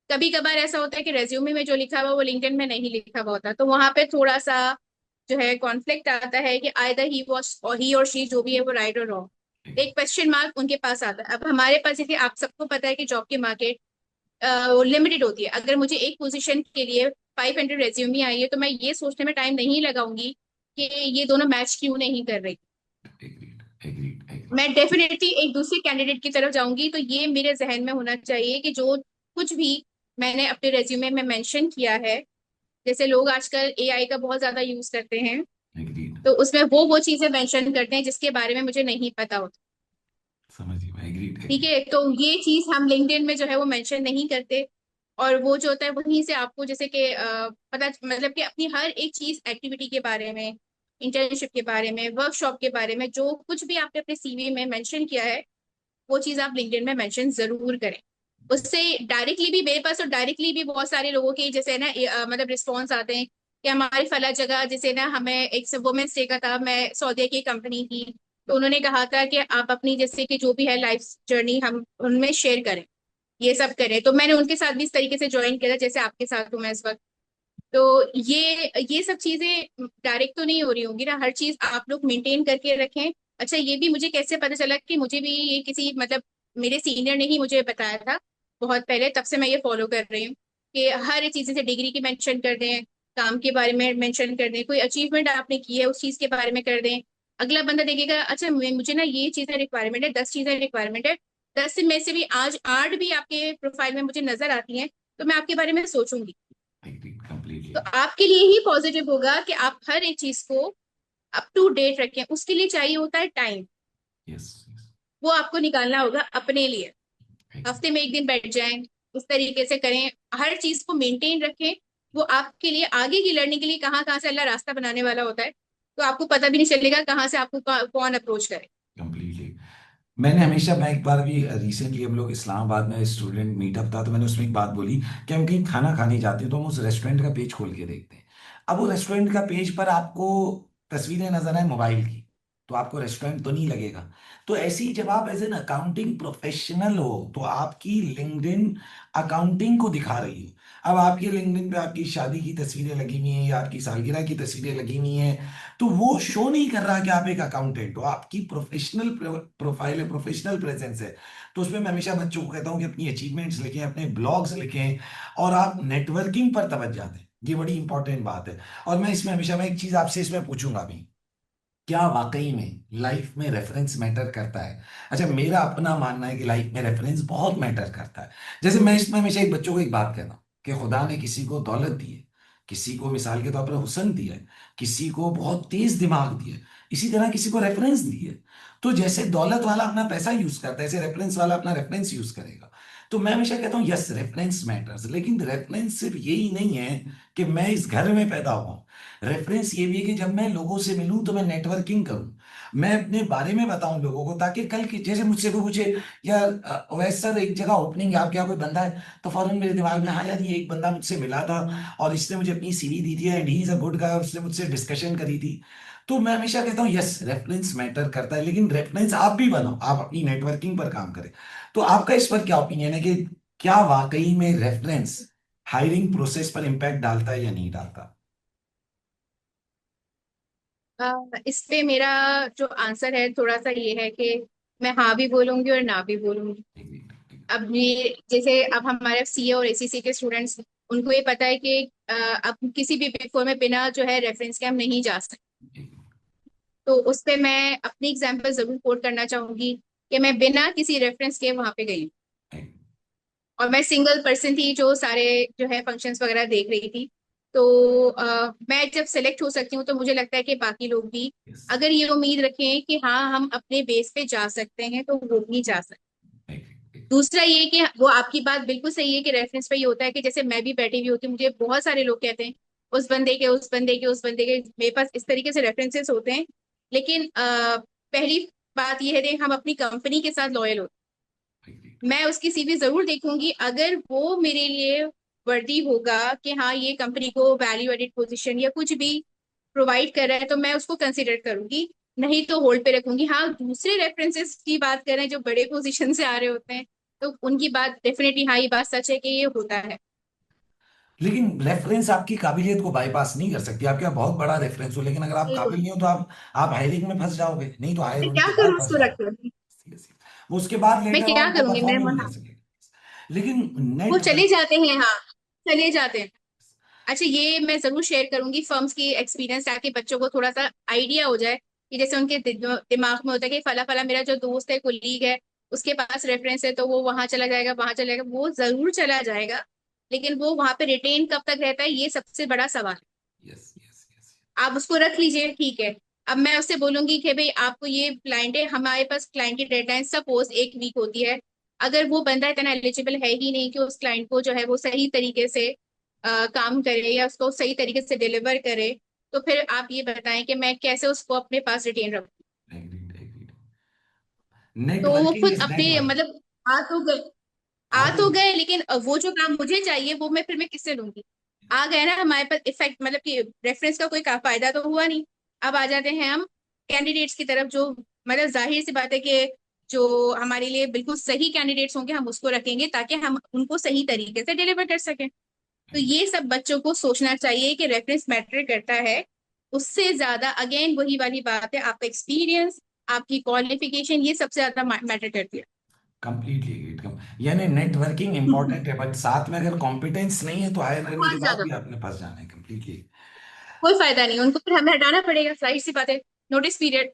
कभी कभार ऐसा होता है कि रेज्यूमे में जो लिखा हुआ वो लिंक्डइन में नहीं लिखा हुआ होता, तो वहां पे थोड़ा सा जो है कॉन्फ्लिक्ट आता है कि आइदर ही वॉज और ही और शी जो भी है वो राइट और रॉन्ग, एक क्वेश्चन मार्क उनके पास आता है। अब हमारे पास जैसे आप सबको पता है कि जॉब की मार्केट लिमिटेड होती है। अगर मुझे एक पोजीशन के लिए 500 रेज्यूमे आई है तो मैं ये सोचने में टाइम नहीं लगाऊंगी कि ये दोनों मैच क्यों नहीं कर रही। Agreed, agreed, agreed. मैं डेफिनेटली एक दूसरे कैंडिडेट की तरफ जाऊंगी। तो ये मेरे जहन में होना चाहिए कि जो कुछ भी मैंने अपने रेज्यूमे में मेंशन किया है, जैसे लोग आजकल एआई का बहुत ज्यादा यूज करते हैं, एग्रीड। तो उसमें वो चीजें मेंशन करते हैं जिसके बारे में मुझे नहीं पता होता। समझ गई, एग्रीड, ठीक एग्रीड। है, तो ये चीज हम लिंक्डइन में जो है वो मेंशन नहीं करते। और वो जो होता है वहीं से आपको जैसे कि पता मतलब कि अपनी हर एक चीज, एक्टिविटी के बारे में, इंटर्नशिप के बारे में, वर्कशॉप के बारे में, जो कुछ भी आपने अपने सीवी में मेंशन किया है वो चीज आप लिंक्डइन में मेंशन जरूर करें। उससे डायरेक्टली भी मेरे पास और डायरेक्टली भी बहुत सारे लोगों के जैसे ना मतलब रिस्पॉन्स आते हैं कि हमारी फला जगह जैसे ना, हमें एक वुमेन्स डे का था, मैं सऊदीया की कंपनी की, तो उन्होंने कहा था कि आप अपनी जैसे कि जो भी है लाइफ जर्नी हम उनमें शेयर करें, ये सब करें। तो मैंने उनके साथ भी इस तरीके से ज्वाइन किया था जैसे आपके साथ हूँ मैं इस वक्त। तो ये सब चीजें डायरेक्ट तो नहीं हो रही होंगी ना, हर चीज आप लोग मेंटेन करके रखें। अच्छा, ये भी मुझे कैसे पता चला कि मुझे भी ये किसी मतलब मेरे सीनियर ने ही मुझे बताया था बहुत पहले, तब से मैं ये फॉलो कर रही हूँ कि हर एक चीज से डिग्री की मेंशन कर दें, काम के बारे में मेंशन कर दें, कोई अचीवमेंट आपने की है उस चीज के बारे में कर दें। अगला बंदा देखेगा अच्छा मुझे ना ये चीजें रिक्वायरमेंट है, 10 चीजें रिक्वायरमेंट है, 10 में से भी आज 8 भी आपके प्रोफाइल में मुझे नजर आती हैं, तो मैं आपके बारे में सोचूंगी। Agreed completely. तो आपके लिए ही पॉजिटिव होगा कि आप हर एक चीज को अप टू डेट रखें। उसके लिए चाहिए होता है टाइम, यस, यस। वो आपको निकालना होगा अपने लिए। हफ्ते में एक दिन बैठ जाएं, उस तरीके से करें, हर चीज को मेंटेन रखें। वो आपके लिए आगे की लर्निंग के लिए कहाँ कहाँ से अल्लाह रास्ता बनाने वाला होता है, तो आपको पता भी नहीं चलेगा कहाँ से आपको कौन अप्रोच करे। कंप्लीटली। मैंने हमेशा, मैं एक बार भी रिसेंटली हम लोग इस्लामाबाद में स्टूडेंट मीटअप था, तो मैंने उसमें एक बात बोली कि हम कहीं खाना खाने जाते हैं तो हम उस रेस्टोरेंट का पेज खोल के देखते हैं। अब वो रेस्टोरेंट का पेज पर आपको तस्वीरें नजर आए मोबाइल की, तो आपको रेस्टोरेंट तो नहीं लगेगा। तो ऐसे ही जब आप एज एन अकाउंटिंग प्रोफेशनल हो तो आपकी लिंक्डइन अकाउंटिंग को दिखा रही हो। अब आपकी लिंक्डइन पे आपकी शादी की तस्वीरें लगी हुई हैं या आपकी सालगिरह की तस्वीरें लगी हुई हैं, तो वो शो नहीं कर रहा कि आप एक अकाउंटेंट हो, आपकी प्रोफेशनल प्रोफाइल है, प्रोफेशनल प्रेजेंस है। तो उसमें मैं हमेशा बच्चों को कहता हूँ कि अपनी अचीवमेंट्स लिखें, अपने ब्लॉग्स लिखें, और आप नेटवर्किंग पर तवज्जो दें। ये बड़ी इंपॉर्टेंट बात है। और मैं इसमें हमेशा, मैं एक चीज आपसे इसमें पूछूंगा भी, क्या वाकई में लाइफ में रेफरेंस मैटर करता है? अच्छा, मेरा अपना मानना है कि लाइफ में रेफरेंस बहुत मैटर करता है। जैसे मैं इसमें हमेशा एक बच्चों को एक बात कहता हूँ कि खुदा ने किसी को दौलत दी है, किसी को मिसाल के तौर पर हुस्न दिया है, किसी को बहुत तेज दिमाग दिया है, इसी तरह किसी को रेफरेंस दी है। तो जैसे दौलत वाला अपना पैसा यूज करता है, ऐसे रेफरेंस वाला अपना रेफरेंस यूज करेगा। तो मैं हमेशा कहता हूँ यस, रेफरेंस मैटर्स, लेकिन रेफरेंस सिर्फ यही नहीं है कि मैं इस घर में पैदा हुआ हूँ। रेफरेंस ये भी है कि जब मैं लोगों से मिलूं तो मैं नेटवर्किंग करूं, मैं अपने बारे में बताऊं लोगों को, ताकि कल की जैसे मुझसे कोई पूछे यार वैसे सर एक जगह ओपनिंग है, आपके यहाँ कोई बंदा है, तो फौरन मेरे दिमाग में हाँ यार ये एक बंदा मुझसे मिला था और इसने मुझे अपनी सीवी दी थी and he is a good guy, और उसने मुझसे डिस्कशन करी थी। तो मैं हमेशा कहता हूँ यस, रेफरेंस मैटर करता है, लेकिन रेफरेंस आप भी बनो, आप अपनी नेटवर्किंग पर काम करें। तो आपका इस पर क्या ओपिनियन है कि क्या वाकई में रेफरेंस हायरिंग प्रोसेस पर इम्पैक्ट डालता है या नहीं डालता? इस पे मेरा जो आंसर है थोड़ा सा ये है कि मैं हाँ भी बोलूंगी और ना भी बोलूंगी। अब ये जैसे अब हमारे सीए और एसीसी के स्टूडेंट्स, उनको ये पता है कि अब किसी भी बिग फोर में बिना जो है रेफरेंस के हम नहीं जा सकते। तो उस पे मैं अपनी एग्जांपल जरूर कोट करना चाहूंगी कि मैं बिना किसी रेफरेंस के वहां पे गई हूँ, और मैं सिंगल पर्सन थी जो सारे जो है फंक्शंस वगैरह देख रही थी। तो मैं जब सेलेक्ट हो सकती हूँ तो मुझे लगता है कि बाकी लोग भी अगर ये उम्मीद रखें कि हाँ हम अपने बेस पे जा सकते हैं तो वो भी जा सकते हैं। दूसरा ये कि वो आपकी बात बिल्कुल सही है कि रेफरेंस पे ये होता है कि जैसे मैं भी बैठी हुई होती हूँ, मुझे बहुत सारे लोग कहते हैं उस बंदे के उस बंदे के उस बंदे के, मेरे पास इस तरीके से रेफरेंसेस होते हैं। लेकिन पहली बात ये है कि हम अपनी कंपनी के साथ लॉयल होते हैं। मैं उसकी सीवी जरूर देखूंगी, अगर वो मेरे लिए वर्दी होगा कि हाँ ये कंपनी को वैल्यू एडेड पोजीशन या कुछ भी प्रोवाइड कर रहा है तो मैं उसको कंसिडर करूंगी, नहीं तो होल्ड पे रखूंगी। हाँ, दूसरे रेफरेंसेस की बात करें जो बड़े पोजीशन से आ रहे होते हैं, तो उनकी बात डेफिनेटली, हाँ ये बात सच है कि ये होता है। लेकिन रेफरेंस आपकी काबिलियत को बाईपास नहीं कर सकती। आपके पास बहुत बड़ा रेफरेंस हो, लेकिन अगर आप काबिल बिल्कुल। नहीं हो तो आप हायरिंग में फंस जाओगे, नहीं तो हायर मैं होने क्या के बाद करूँ फंस उसको जाओगे। रख कर? Yes, yes. वो उसके बाद मैं लेटर क्या ऑन वो करूंगी मैं परफॉर्म ही नहीं कर वहां? सकेगा। लेकिन वो चले नेटवर्क। जाते हैं, हाँ चले जाते हैं। अच्छा, ये मैं जरूर शेयर करूंगी फर्म्स की एक्सपीरियंस, ताकि बच्चों को थोड़ा सा आइडिया हो जाए कि जैसे उनके दिमाग में होता है कि फला फला मेरा जो दोस्त है, कोलीग है, उसके पास रेफरेंस है, तो वो वहां चला जाएगा, वहां चला जाएगा, वो जरूर चला जाएगा। लेकिन वो वहां पे रिटेन कब तक रहता है, ये सबसे बड़ा सवाल है। Yes yes yes. आप उसको रख लीजिए, ठीक है। अब मैं उससे बोलूंगी कि भाई आपको ये क्लाइंट है, हमारे पास क्लाइंट की डेडलाइन सपोज 1 वीक होती है। अगर वो बंदा इतना एलिजिबल है ही नहीं कि उस क्लाइंट को जो है वो सही तरीके से काम करे या उसको सही तरीके से डिलीवर करे, तो फिर आप ये बताएं कि मैं कैसे उसको अपने पास रिटेन रखूं। Agreed agreed. तो वो नेटवर्किंग खुद इज अपने नेटवर्क। मतलब आ तो गए, आ आगे। तो गए, लेकिन वो जो काम मुझे चाहिए वो मैं फिर मैं किससे लूंगी? आ गए ना हमारे पास इफेक्ट, मतलब कि रेफरेंस का कोई फायदा तो हुआ नहीं। अब आ जाते हैं हम कैंडिडेट्स की तरफ, जो मतलब जाहिर सी बात है कि जो हमारे लिए बिल्कुल सही कैंडिडेट्स होंगे हम उसको रखेंगे, ताकि हम उनको सही तरीके से डिलीवर कर सकें। तो ये सब बच्चों को सोचना चाहिए कि रेफरेंस मैटर करता है। उससे ज्यादा अगेन वही वाली बात है, आपका एक्सपीरियंस, आपकी क्वालिफिकेशन, ये सबसे ज्यादा मैटर करती है। Completely agreed. यानी नेटवर्किंग इंपॉर्टेंट है, बट साथ में अगर कॉम्पिटेंस नहीं है तो हायर करने के बहुत बाद ज्यादा, भी आपने फंस जाना है कंप्लीटली। कोई फायदा नहीं, उनको फिर हमें हटाना पड़ेगा, जाहिर सी बात है। Notice period.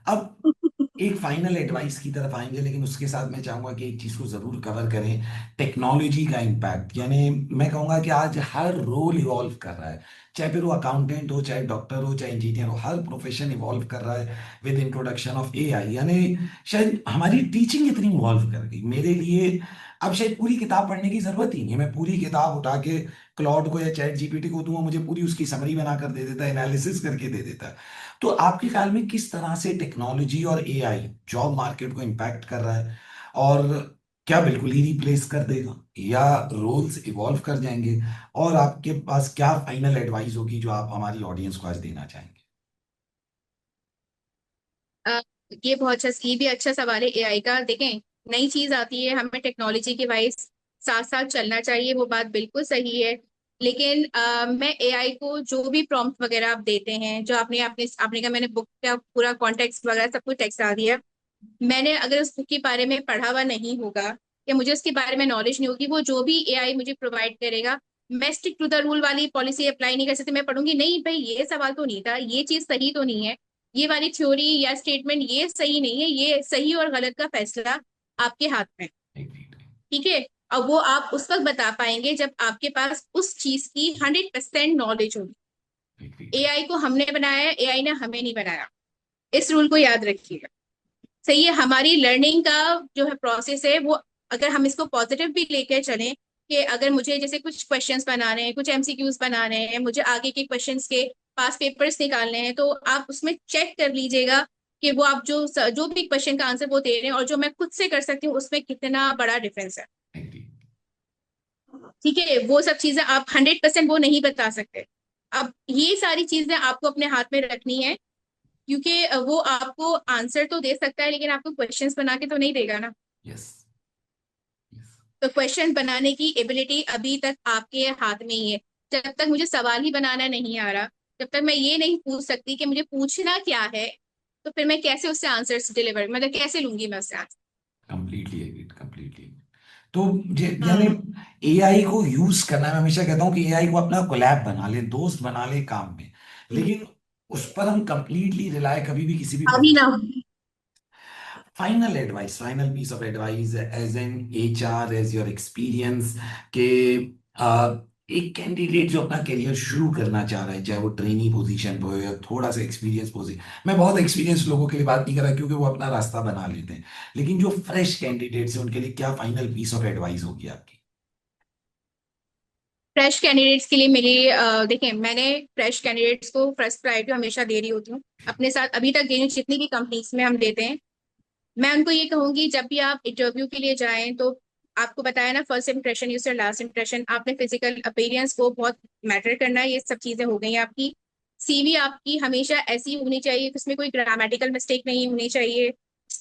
अब एक फाइनल एडवाइस की तरफ आएंगे, लेकिन उसके साथ मैं चाहूंगा कि एक चीज को जरूर कवर करें। टेक्नोलॉजी का इम्पैक्ट, यानी मैं कहूंगा कि आज हर रोल इवॉल्व कर रहा है। चाहे फिर वो अकाउंटेंट हो, चाहे डॉक्टर हो, चाहे इंजीनियर हो, हर प्रोफेशन इवॉल्व कर रहा है विद इंट्रोडक्शन ऑफ एआई। यानी शायद हमारी टीचिंग इतनी इवॉल्व कर गई मेरे लिए, अब शायद पूरी किताब पढ़ने की जरूरत ही नहीं है। मैं पूरी किताब उठा के क्लॉड को या चैट जीपीटी को दूंगा, मुझे पूरी उसकी समरी बनाकर दे देता है, एनालिसिस करके दे देता है। तो आपके ख्याल में किस तरह से टेक्नोलॉजी और एआई जॉब मार्केट को इम्पैक्ट कर रहा है? और क्या बिल्कुल ही रिप्लेस कर देगा, या रोल्स इवॉल्व कर जाएंगे? और आपके पास क्या फाइनल एडवाइस होगी जो आप हमारी ऑडियंस को आज देना चाहेंगे? अ, ये बहुत अच्छा, ये भी अच्छा सवाल है एआई का। देखें, नई चीज आती है, हमें टेक्नोलॉजी के वाइज साथ साथ चलना चाहिए, वो बात बिल्कुल सही है। लेकिन मैं एआई को जो भी प्रॉम्प्ट वगैरह आप देते हैं, जो आपने आपने आपने कहा, मैंने बुक का पूरा कॉन्टेक्स्ट वगैरह सब कुछ टेक्स्ट आ दिया। मैंने अगर उस बुक के बारे में पढ़ा हुआ नहीं होगा या मुझे उसके बारे में नॉलेज नहीं होगी, वो जो भी एआई मुझे प्रोवाइड करेगा, मैं स्टिक टू द रूल वाली पॉलिसी अप्लाई नहीं कर सकती। मैं पढ़ूंगी नहीं भाई, ये सवाल तो नहीं था, ये चीज सही तो नहीं है, ये वाली थ्योरी या स्टेटमेंट ये सही नहीं है, ये सही और गलत का फैसला आपके हाथ में है। एग्रीड ठीक है। अब वो आप उस वक्त बता पाएंगे जब आपके पास उस चीज की 100% नॉलेज होगी। एग्रीड। एआई को हमने बनाया है, एआई ने हमें नहीं बनाया। इस रूल को याद रखिएगा। सही है, हमारी लर्निंग का जो है प्रोसेस है वो, अगर हम इसको पॉजिटिव भी लेकर चलें, कि अगर मुझे जैसे कुछ क्वेश्चंस बनाने हैं, कुछ एमसीक्यूज बनाने हैं, मुझे आगे के क्वेश्चंस के पास पेपर्स निकालने हैं, तो आप उसमें चेक कर लीजिएगा कि वो आप जो भी क्वेश्चन का आंसर वो दे रहे हैं और जो मैं खुद से कर सकती हूँ उसमें कितना बड़ा डिफरेंस है। एग्रीड। ठीक है, वो सब चीजें आप 100% वो नहीं बता सकते। अब ये सारी चीजें आपको अपने हाथ में रखनी है, क्योंकि वो आपको आंसर तो दे सकता है लेकिन आपको क्वेश्चंस बना के तो नहीं देगा ना। Yes yes. तो क्वेश्चन बनाने की एबिलिटी अभी तक आपके हाथ में ही है। जब तक मुझे सवाल ही बनाना नहीं आ रहा, जब तक मैं ये नहीं पूछ सकती कि मुझे पूछना क्या है, तो फिर मैं कैसे उससे आंसर्स डिलीवर, मतलब कैसे लूंगी मैं उससे आंसर? Completely agreed completely. तो यानी हाँ। एआई को यूज करना, मैं हमेशा कहता हूँ कि एआई को अपना कोलैब बना ले, दोस्त बना ले काम में, लेकिन उस पर हम कंप्लीटली रिलाय कभी भी किसी भी अभी ना। Profession. Final advice, final piece of advice as an HR, as your experience, के एक कैंडिडेट जो अपना करियर शुरू करना चाह रहा है, चाहे वो ट्रेनी पोजीशन पे हो या थोड़ा सा एक्सपीरियंस पोजीशन, मैं बहुत एक्सपीरियंस लोगों के लिए बात नहीं कर रहा क्योंकि वो अपना रास्ता बना लेते हैं, लेकिन जो फ्रेश कैंडिडेट्स हैं उनके लिए क्या फाइनल पीस ऑफ एडवाइस होगी आपकी? फ्रेश कैंडिडेट्स के लिए मेरी देखिए, मैंने फ्रेश कैंडिडेट्स को फर्स्ट प्रायोरिटी हमेशा दे रही होती हूँ, अपने साथ अभी तक दे रही हूँ, जितनी भी कंपनीज में हम देते हैं। मैं उनको ये कहूंगी, जब भी आप इंटरव्यू के लिए जाएं तो आपको बताया ना, first impression is your last impression. आपने फिजिकल अपीयरेंस को बहुत मैटर करना है, ये सब चीजें हो गई आपकी। सीवी आपकी हमेशा ऐसी होनी चाहिए कि उसमें कोई ग्रामेटिकल मिस्टेक नहीं होनी चाहिए,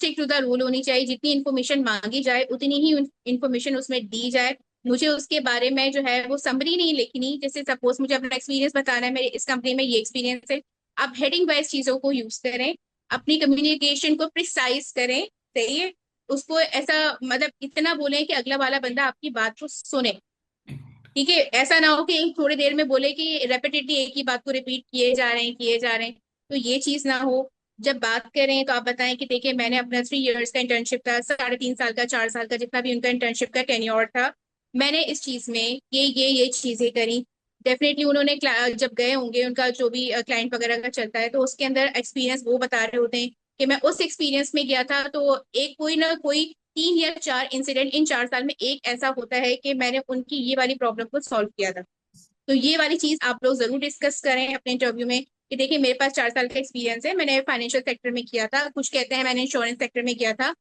स्टिक टू द रूल होनी चाहिए, जितनी इन्फॉर्मेशन मांगी जाए उतनी ही इन्फॉर्मेशन उसमें दी जाए। मुझे उसके बारे में जो है वो समरी नहीं लिखनी, जैसे सपोज मुझे अपना एक्सपीरियंस बताना है, मेरे इस कंपनी में ये एक्सपीरियंस है, आप हेडिंग वाइज चीजों को यूज करें, अपनी कम्युनिकेशन को प्रिसाइज करें, सही है। उसको ऐसा मतलब इतना बोले कि अगला वाला बंदा आपकी बात को सुने, ठीक है। ऐसा ना हो कि थोड़ी देर में बोले कि रेपिटेडली एक ही बात को रिपीट किए जा रहे हैं किए जा रहे हैं, तो ये चीज ना हो। जब बात करें तो आप बताएं कि देखिए मैंने अपना 3 इयर्स का इंटर्नशिप था, 3.5 साल का 4 साल का जितना भी उनका इंटर्नशिप का टेन्योर था, मैंने इस चीज में ये चीजें करी। डेफिनेटली उन्होंने जब गए होंगे उनका जो भी क्लाइंट वगैरह का चलता है, तो उसके अंदर एक्सपीरियंस वो बता रहे होते हैं कि मैं उस एक्सपीरियंस में गया था, तो एक कोई ना कोई 3 या 4 इंसिडेंट इन 4 साल में एक ऐसा होता है कि मैंने उनकी ये वाली प्रॉब्लम को सॉल्व किया था। तो ये वाली चीज आप लोग जरूर डिस्कस करें अपने इंटरव्यू में कि देखिए मेरे पास 4 साल का एक्सपीरियंस है, मैंने फाइनेंशियल सेक्टर में किया था, कुछ कहते हैं मैंने इंश्योरेंस सेक्टर में किया था।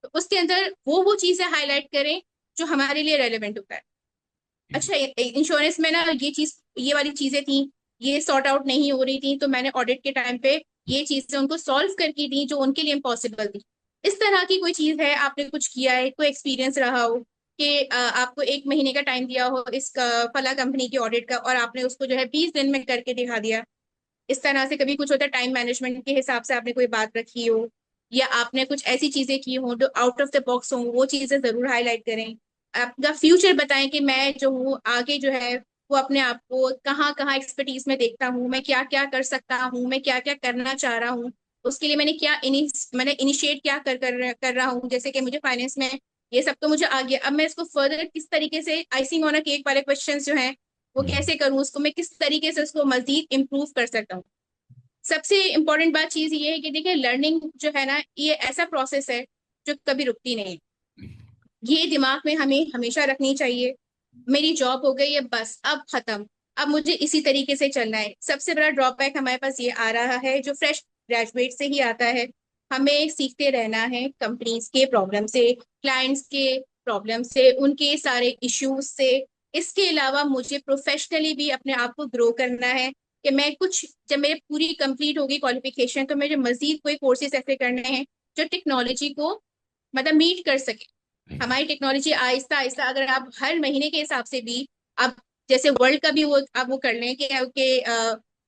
तो उसके अंदर वो चीजें हाईलाइट करें जो हमारे लिए रेलिवेंट होता है। अच्छा, इंश्योरेंस में ना ये वाली चीजें थी, ये सॉर्ट आउट नहीं हो रही थी, तो मैंने ऑडिट के टाइम पे ये चीजें उनको सॉल्व करके दी जो उनके लिए इम्पॉसिबल थी। इस तरह की कोई चीज है, आपने कुछ किया है, कोई एक्सपीरियंस रहा हो कि आपको 1 महीने का टाइम दिया हो इस फला कंपनी की ऑडिट का, और आपने उसको जो है 20 दिन में करके दिखा दिया। इस तरह से कभी कुछ होता है, टाइम मैनेजमेंट के हिसाब से आपने कोई बात रखी हो, या आपने कुछ ऐसी चीजें की हो जो आउट ऑफ द बॉक्स हो, वो चीजें जरूर हाईलाइट करें। आपका फ्यूचर बताएं कि मैं जो हूँ आगे जो है वो अपने आप को कहाँ कहाँ एक्सपर्टीज में देखता हूँ, मैं क्या क्या कर सकता हूँ, मैं क्या क्या करना चाह रहा हूँ, उसके लिए मैंने इनिशिएट क्या कर रहा हूँ। जैसे कि मुझे फाइनेंस में ये सब तो मुझे आ गया, अब मैं इसको फर्दर किस तरीके से आइसिंग ऑन अ केक वाले क्वेश्चन जो हैं वो कैसे करूँ, उसको मैं किस तरीके से उसको मजीद इम्प्रूव कर सकता हूँ। सबसे इम्पोर्टेंट बात चीज ये है कि देखिए लर्निंग जो है ना, ये ऐसा प्रोसेस है जो कभी रुकती नहीं है। ये दिमाग में हमें हमेशा रखनी चाहिए। मेरी जॉब हो गई है, बस अब खत्म, अब मुझे इसी तरीके से चलना है। सबसे बड़ा ड्रॉबैक हमारे पास ये आ रहा है जो फ्रेश ग्रेजुएट से ही आता है, हमें सीखते रहना है कंपनीज के प्रॉब्लम से, क्लाइंट्स के प्रॉब्लम से, उनके सारे इश्यूज से। इसके अलावा मुझे प्रोफेशनली भी अपने आप को ग्रो करना है कि मैं कुछ, जब मेरे पूरी कंप्लीट होगी क्वालिफिकेशन, तो मुझे मजीद कोई कोर्सेज ऐसे करने हैं जो टेक्नोलॉजी को मतलब मीट कर सके। हमारी टेक्नोलॉजी आहिस्ता आहिस्ता, अगर आप हर महीने के हिसाब से भी आप जैसे वर्ल्ड का भी वो आप वो कर लें कि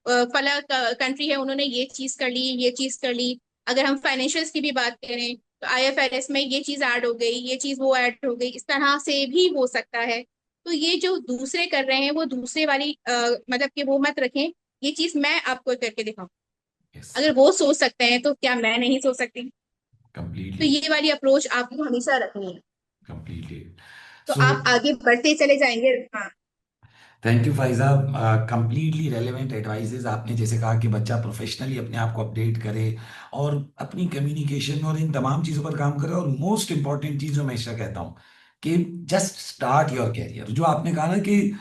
फला कंट्री है उन्होंने ये चीज कर ली ये चीज कर ली। अगर हम फाइनेंशियल्स की भी बात करें तो आईएफआरएस में ये चीज ऐड हो गई, ये चीज वो ऐड हो गई, इस तरह से भी हो सकता है। तो ये जो दूसरे कर रहे हैं वो दूसरे वाली मतलब कि वो मत रखें, ये चीज मैं आपको करके दिखाऊं। यस, अगर वो सोच सकते हैं तो क्या मैं नहीं सोच सकती? तो कंप्लीटली, ये वाली अप्रोच आपको हमेशा रखनी है, कंप्लीटली। तो सो आप आगे बढ़ते चले जाएंगे। हाँ। Thank you Pfizer, completely relevant advises आपने जैसे कहा कि बच्चा प्रोफेशनली अपने आप को अपडेट करे और अपनी कम्युनिकेशन और इन तमाम चीज़ों पर काम करे, और मोस्ट इंपॉर्टेंट चीज़ जो मैं हमेशा कहता हूँ कि जस्ट स्टार्ट योर कैरियर। जो आपने कहा ना कि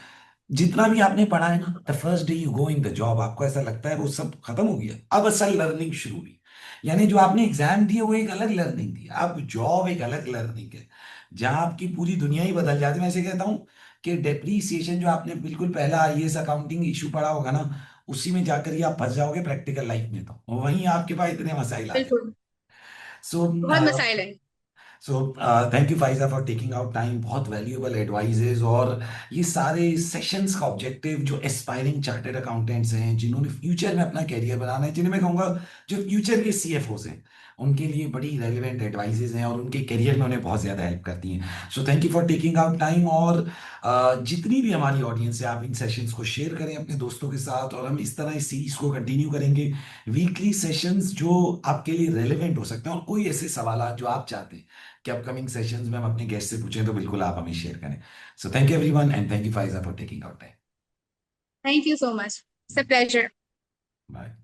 जितना भी आपने पढ़ा है ना, the first day you go in the job आपको ऐसा लगता है वो सब खत्म हो गया, अब असल लर्निंग शुरू हुई। यानी जो आपने एग्जाम दिए वो एक अलग लर्निंग थी, अब जॉब एक अलग लर्निंग है जहां आपकी पूरी दुनिया ही बदल जाती है। मैं ऐसे कहता हूँ कि डेप्रीसिएशन जो आपने बिल्कुल पहला आईएएस अकाउंटिंग इशू पढ़ा होगा ना, उसी में जाकर ही आप फंस जाओगे प्रैक्टिकल लाइफ में, तो वहीं आपके पास इतने मसाइल आ जाए। बिल्कुल, सो बहुत मसाइल है। सो thank you Faiza for taking out time, बहुत वैल्यूएबल एडवाइजेज। और ये सारे सेशंस का ऑब्जेक्टिव जो एस्पायरिंग चार्टर्ड अकाउंटेंट्स हैं, जिन्होंने फ्यूचर में अपना करियर बनाना है, जिन्हें मैं कहूँगा जो फ्यूचर के सीएफओस हैं, उनके लिए बड़ी रेलिवेंट एडवाइजेज हैं और उनके करियर में उन्हें बहुत ज़्यादा हेल्प करती हैं। सो thank you for taking out time. और जितनी भी हमारी ऑडियंस है, आप इन सेशंस को शेयर करें अपने दोस्तों के साथ, और हम इस तरह इस सीरीज को कंटिन्यू करेंगे। वीकली सेशंस जो आपके लिए रेलिवेंट हो सकते हैं, और कोई ऐसे सवाल जो आप चाहते हैं कि अपकमिंग सेशंस में हम अपने गेस्ट से पूछें, तो बिल्कुल आप हमें शेयर करें। So thank you everyone, and thank you Faiza for taking out time. Thank you so much, it's a pleasure. Bye.